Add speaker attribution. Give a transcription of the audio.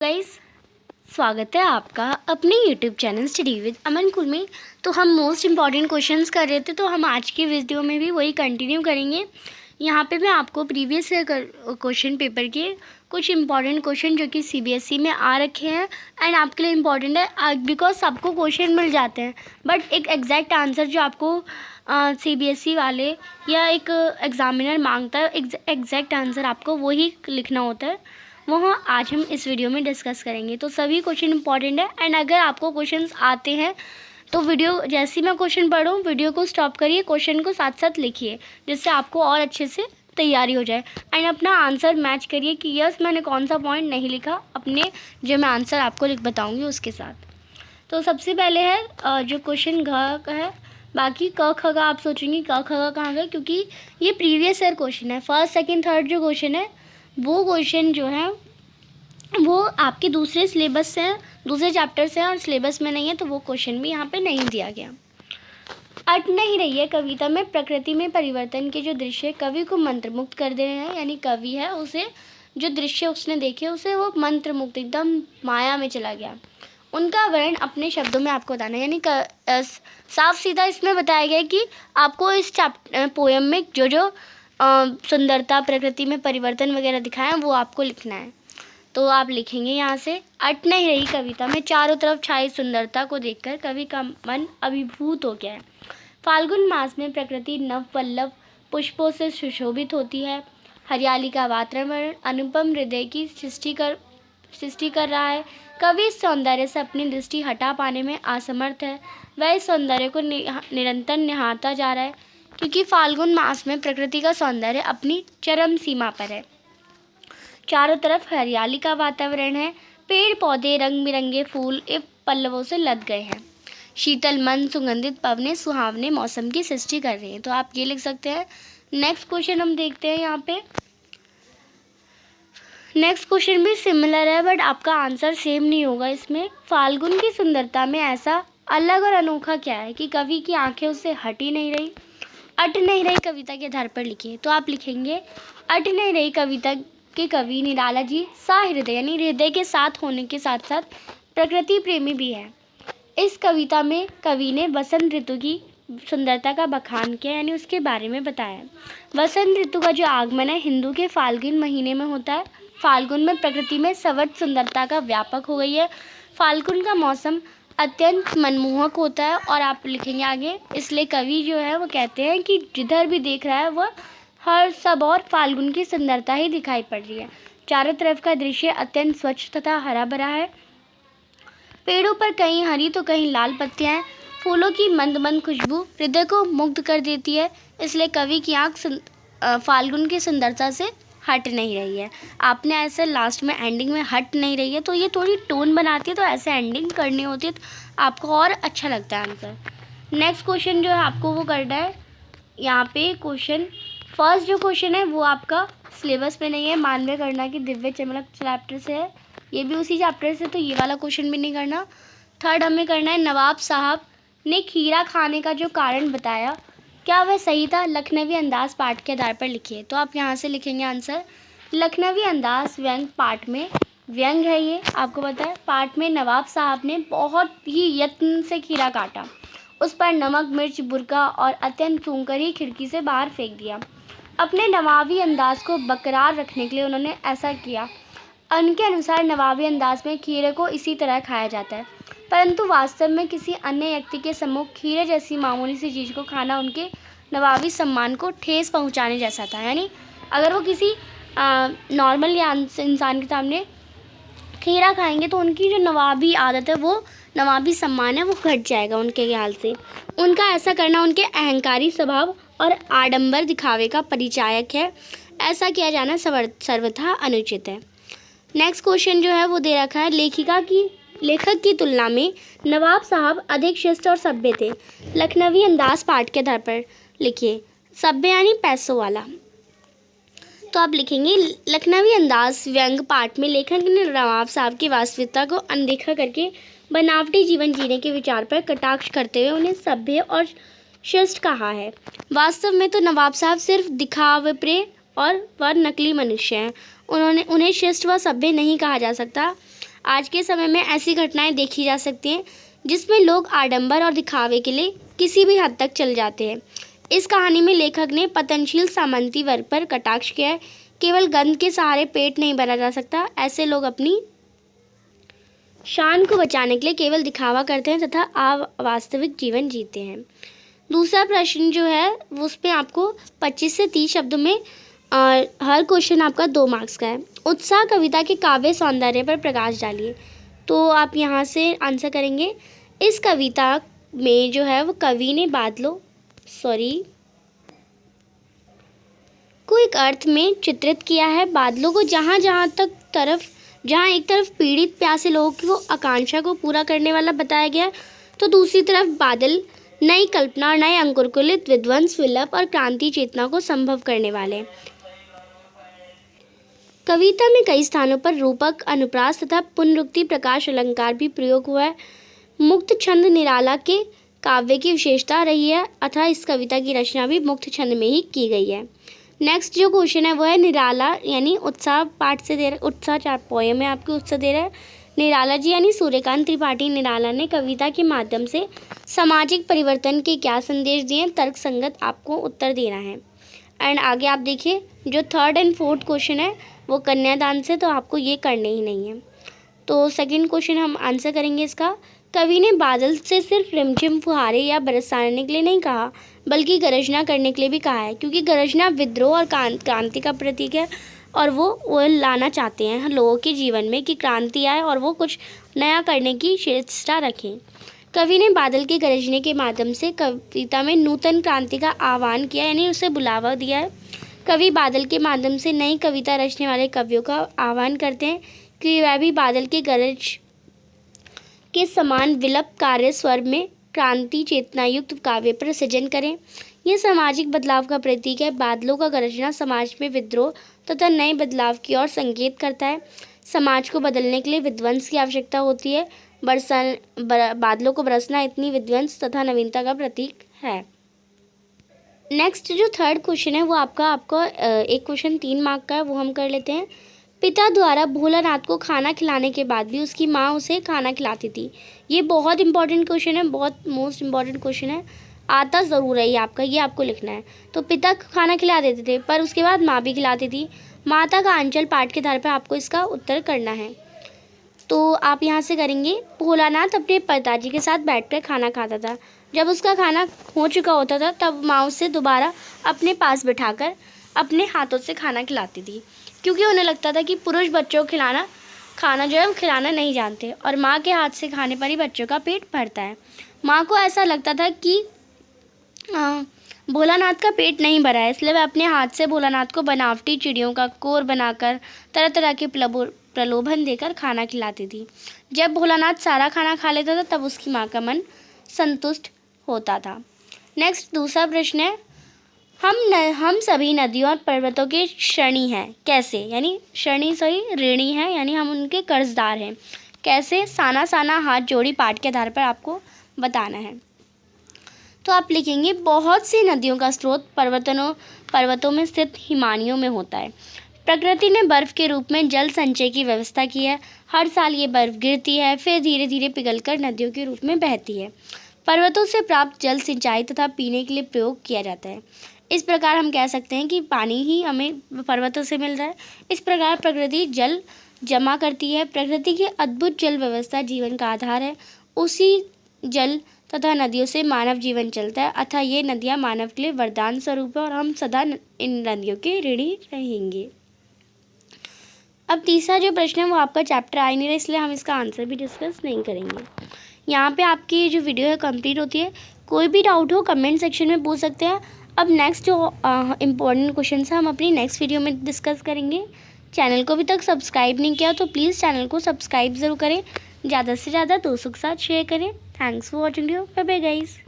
Speaker 1: Guys, स्वागत है आपका अपने यूट्यूब चैनल स्टडी विद अमन कुल में। तो हम मोस्ट इम्पॉर्टेंट क्वेश्चंस कर रहे थे, तो हम आज की वीडियो में भी वही कंटिन्यू करेंगे। यहाँ पे मैं आपको प्रीवियस क्वेश्चन पेपर के कुछ इंपॉर्टेंट क्वेश्चन जो कि सीबीएसई में आ रखे हैं एंड आपके लिए इम्पॉर्टेंट है बिकॉज सबको क्वेश्चन मिल जाते हैं, बट एक एग्जैक्ट आंसर जो आपको सीबीएसई वाले या एक एग्जामिनर मांगता है, एग्जैक्ट आंसर आपको वही लिखना होता है, वो आज हम इस वीडियो में डिस्कस करेंगे। तो सभी क्वेश्चन इंपॉर्टेंट है एंड अगर आपको क्वेश्चंस आते हैं तो वीडियो जैसे ही मैं क्वेश्चन पढ़ूँ वीडियो को स्टॉप करिए, क्वेश्चन को साथ साथ लिखिए जिससे आपको और अच्छे से तैयारी हो जाए एंड अपना आंसर मैच करिए कि यस मैंने कौन सा पॉइंट नहीं लिखा, अपने जो मैं आंसर आपको लिख बताऊँगी उसके साथ। तो सबसे पहले है जो क्वेश्चन घ का है, बाकी क ख का आप सोचेंगे क ख का कहाँ गए, क्योंकि ये प्रीवियस ईयर क्वेश्चन है। फर्स्ट सेकंड थर्ड जो क्वेश्चन है वो क्वेश्चन जो है वो आपके दूसरे सिलेबस से हैं, दूसरे चैप्टर से हैं और सिलेबस में नहीं है, तो वो क्वेश्चन भी यहाँ पे नहीं दिया गया। अट नहीं रही है कविता में प्रकृति में परिवर्तन के जो दृश्य कवि को मंत्रमुग्ध कर दे रहे हैं, यानी कवि है उसे जो दृश्य उसने देखे उसे वो मंत्रमुग्ध एकदम माया में चला गया। उनका वर्ण अपने शब्दों में आपको बताना है, यानी साफ सीधा इसमें बताया गया कि आपको इस पोएम में जो जो सुंदरता प्रकृति में परिवर्तन वगैरह दिखाया है वो आपको लिखना है। तो आप लिखेंगे यहाँ से, अट नहीं रही कविता में चारों तरफ छाई सुंदरता को देखकर कवि का मन अभिभूत हो गया है। फाल्गुन मास में प्रकृति नव पल्लव पुष्पों से सुशोभित होती है। हरियाली का वातावरण अनुपम हृदय की सृष्टि कर रहा है। कवि इस सौंदर्य से अपनी दृष्टि हटा पाने में असमर्थ है। वह इस सौंदर्य को निरंतर निहारता जा रहा है, क्योंकि फाल्गुन मास में प्रकृति का सौंदर्य अपनी चरम सीमा पर है। चारों तरफ हरियाली का वातावरण है, पेड़ पौधे रंग बिरंगे फूल एवं पल्लवों से लद गए हैं। शीतल मन सुगंधित पवनें सुहावने मौसम की सृष्टि कर रही हैं। तो आप ये लिख सकते हैं। नेक्स्ट क्वेश्चन हम देखते हैं। यहाँ पे नेक्स्ट क्वेश्चन भी सिमिलर है बट आपका आंसर सेम नहीं होगा इसमें। फाल्गुन की सुंदरता में ऐसा अलग और अनोखा क्या है कि कवि की आंखें उससे हट ही नहीं रही। अट नहीं रही कविता के आधार पर लिखिए। तो आप लिखेंगे, अट नहीं रही कविता के कवि निराला जी सहृदय, यानी हृदय के साथ होने के साथ साथ प्रकृति प्रेमी भी है। इस कविता में कवि ने वसंत ऋतु की सुंदरता का बखान किया, यानी उसके बारे में बताया। वसंत ऋतु का जो आगमन है हिंदू के फाल्गुन महीने में होता है। फाल्गुन में प्रकृति में सर्वत्र सुंदरता का व्यापक हो गई है। फाल्गुन का मौसम अत्यंत मनमोहक होता है और आप लिखेंगे आगे, इसलिए कवि जो है वो कहते हैं कि जिधर भी देख रहा है वह हर सब और फाल्गुन की सुंदरता ही दिखाई पड़ रही है। चारों तरफ का दृश्य अत्यंत स्वच्छ तथा हरा भरा है। पेड़ों पर कहीं हरी तो कहीं लाल पत्तियां हैं। फूलों की मंद मंद खुशबू हृदय को मुग्ध कर देती है, इसलिए कवि की आंख फाल्गुन की सुंदरता से हट नहीं रही है। आपने ऐसे लास्ट में एंडिंग में हट नहीं रही है तो ये थोड़ी टोन बनाती है, तो ऐसे एंडिंग करनी होती है तो आपको और अच्छा लगता है आंसर। नेक्स्ट क्वेश्चन जो है आपको वो करना है। यहाँ पे क्वेश्चन फर्स्ट जो क्वेश्चन है वो आपका सिलेबस में नहीं है, मानवे करना की दिव्य चमक चैप्टर से है, ये भी उसी चैप्टर से, तो ये वाला क्वेश्चन भी नहीं करना। थर्ड हमें करना है, नवाब साहब ने खीरा खाने का जो कारण बताया क्या वह सही था, लखनवी अंदाज पाठ के आधार पर लिखिए। तो आप यहाँ से लिखेंगे आंसर, लखनवी अंदाज व्यंग पाठ में व्यंग है, ये आपको पता है। पाठ में नवाब साहब ने बहुत ही यत्न से खीरा काटा, उस पर नमक मिर्च बुरका और अत्यंत सूंघकर ही खिड़की से बाहर फेंक दिया। अपने नवाबी अंदाज को बरकरार रखने के लिए उन्होंने ऐसा किया। उनके अनुसार नवाबी अंदाज में खीरे को इसी तरह खाया जाता है, परंतु वास्तव में किसी अन्य व्यक्ति के सम्मुख खीरे जैसी मामूली सी चीज़ को खाना उनके नवाबी सम्मान को ठेस पहुंचाने जैसा था। यानी अगर वो किसी नॉर्मल या इंसान के सामने खीरा खाएंगे तो उनकी जो नवाबी आदत है, वो नवाबी सम्मान है, वो घट जाएगा उनके ख्याल से। उनका ऐसा करना उनके अहंकारी स्वभाव और आडंबर दिखावे का परिचायक है। ऐसा किया जाना सर्वथा अनुचित है। नेक्स्ट क्वेश्चन जो है वो दे रखा है, लेखक की तुलना में नवाब साहब अधिक शिष्ट और सभ्य थे। लखनवी अंदाज पाठ के आधार पर लिखिए। सभ्य यानी पैसों वाला। तो आप लिखेंगे, लखनवी अंदाज व्यंग पाठ में लेखक ने नवाब साहब की वास्तविकता को अनदेखा करके बनावटी जीवन जीने के विचार पर कटाक्ष करते हुए उन्हें सभ्य और शिष्ट कहा है। वास्तव में तो नवाब साहब सिर्फ दिखावप्रे और वह नकली मनुष्य हैं। उन्हें शिष्ट व सभ्य नहीं कहा जा सकता। आज के समय में ऐसी घटनाएं देखी जा सकती हैं जिसमें लोग आडंबर और दिखावे के लिए किसी भी हद तक चल जाते हैं। इस कहानी में लेखक ने पतनशील सामंती वर्ग पर कटाक्ष किया है। केवल गंध के सहारे पेट नहीं भरा जा सकता। ऐसे लोग अपनी शान को बचाने के लिए केवल दिखावा करते हैं तथा अवास्तविक जीवन जीते हैं। दूसरा प्रश्न जो है वो उसमें आपको 25 से 30 शब्दों में हर क्वेश्चन आपका 2 मार्क्स का है। उत्साह कविता के काव्य सौंदर्य पर प्रकाश डालिए। तो आप यहाँ से आंसर करेंगे। इस कविता में जो है वो कवि ने बादलों को एक अर्थ में चित्रित किया है। बादलों को जहाँ एक तरफ पीड़ित प्यासे लोगों की आकांक्षा को पूरा करने वाला बताया गया, तो दूसरी तरफ बादल नई कल्पना और नए अंकुरित विध्वंस, विलप और क्रांति चेतना को संभव करने वाले। कविता में कई स्थानों पर रूपक, अनुप्रास तथा पुनरुक्ति प्रकाश अलंकार भी प्रयोग हुआ है। मुक्त छंद निराला के काव्य की विशेषता रही है, अतः इस कविता की रचना भी मुक्त छंद में ही की गई है। नेक्स्ट जो क्वेश्चन है वो है निराला यानी उत्साह पाठ से दे रहा है। उत्साह पोएम में आपको उत्साह दे रहा है। निराला जी यानी सूर्यकांत त्रिपाठी निराला ने कविता के माध्यम से सामाजिक परिवर्तन के क्या संदेश दिए हैं, तर्क संगत आपको उत्तर देना है। एंड आगे आप देखिए जो 3rd एंड 4th क्वेश्चन है वो कन्यादान से, तो आपको ये करने ही नहीं है। तो सेकंड क्वेश्चन हम आंसर करेंगे इसका। कवि ने बादल से सिर्फ रिमझिम फुहारे या बरसाने के लिए नहीं कहा, बल्कि गरजना करने के लिए भी कहा है, क्योंकि गरजना विद्रोह और क्रांति का प्रतीक है और वो लाना चाहते हैं लोगों के जीवन में कि क्रांति आए और वो कुछ नया करने की चेष्टा रखें। कवि ने बादल के गरजने के माध्यम से कविता में नूतन क्रांति का आह्वान किया, यानी उसे बुलावा दिया है। कवि बादल के माध्यम से नई कविता रचने वाले कवियों का आह्वान करते हैं कि वह भी बादल के गरज के समान विलप कार्य स्वर में क्रांति चेतना युक्त काव्य पर सृजन करें। यह सामाजिक बदलाव का प्रतीक है। बादलों का गरजना समाज में विद्रोह तथा नए बदलाव की ओर संकेत करता है। समाज को बदलने के लिए विध्वंस की आवश्यकता होती है। बादलों को बरसना इतनी विध्वंस तथा नवीनता का प्रतीक है। नेक्स्ट जो 3rd क्वेश्चन है वो आपका एक क्वेश्चन 3 मार्क का है, वो हम कर लेते हैं। पिता द्वारा भोलानाथ को खाना खिलाने के बाद भी उसकी माँ उसे खाना खिलाती थी। ये बहुत इंपॉर्टेंट क्वेश्चन है, बहुत मोस्ट इम्पॉर्टेंट क्वेश्चन है, आता ज़रूर है ये आपको लिखना है। तो पिता खाना खिला देते थे पर उसके बाद माँ भी खिलाती थी। माता का अंचल पाठ के आधार पर आपको इसका उत्तर करना है। तो आप यहाँ से करेंगे। भोलानाथ अपने पिताजी के साथ बैठकर खाना खाता था। जब उसका खाना हो चुका होता था तब माँ उसे दोबारा अपने पास बिठाकर अपने हाथों से खाना खिलाती थी, क्योंकि उन्हें लगता था कि पुरुष बच्चों को खाना जो है वो खिलाना नहीं जानते और माँ के हाथ से खाने पर ही बच्चों का पेट भरता है। माँ को ऐसा लगता था कि भोलानाथ का पेट नहीं भरा है, इसलिए वह अपने हाथ से भोलानाथ को बनावटी चिड़ियों का कोर बनाकर तरह तरह के प्रलोभन देकर खाना खिलाती थी। जब भोलानाथ सारा खाना खा लेता था तब उसकी माँ का मन संतुष्ट होता था। नेक्स्ट दूसरा प्रश्न है, हम सभी नदियों और पर्वतों के ऋणी हैं। कैसे? यानी ऋणी हैं यानी हम उनके कर्जदार हैं। कैसे? साना साना हाथ जोड़ी पाठ के आधार पर आपको बताना है। तो आप लिखेंगे बहुत सी नदियों का स्रोत पर्वतों में स्थित हिमानियों में होता है। प्रकृति ने बर्फ के रूप में जल संचय की व्यवस्था की है। हर साल ये बर्फ गिरती है, फिर धीरे धीरे पिघलकर नदियों के रूप में बहती है। पर्वतों से प्राप्त जल सिंचाई तथा पीने के लिए प्रयोग किया जाता है। इस प्रकार हम कह सकते हैं कि पानी ही हमें पर्वतों से मिल रहा है। इस प्रकार प्रकृति जल जमा करती है। प्रकृति की अद्भुत जल व्यवस्था जीवन का आधार है। उसी जल तथा नदियों से मानव जीवन चलता है, अतः ये नदियाँ मानव के लिए वरदान स्वरूप है और हम सदा इन नदियों के ऋणी रहेंगे। अब तीसरा जो प्रश्न है वो आपका चैप्टर आ ही नहीं रहा, इसलिए हम इसका आंसर भी डिस्कस नहीं करेंगे। यहाँ पे आपकी जो वीडियो है कंप्लीट होती है। कोई भी डाउट हो कमेंट सेक्शन में पूछ सकते हैं। अब नेक्स्ट जो इम्पोर्टेंट क्वेश्चन है हम अपनी नेक्स्ट वीडियो में डिस्कस करेंगे। चैनल को अभी तक सब्सक्राइब नहीं किया तो प्लीज़ चैनल को सब्सक्राइब ज़रूर करें, ज़्यादा से ज़्यादा दोस्तों के साथ शेयर करें। Thanks for watching video. Bye bye guys.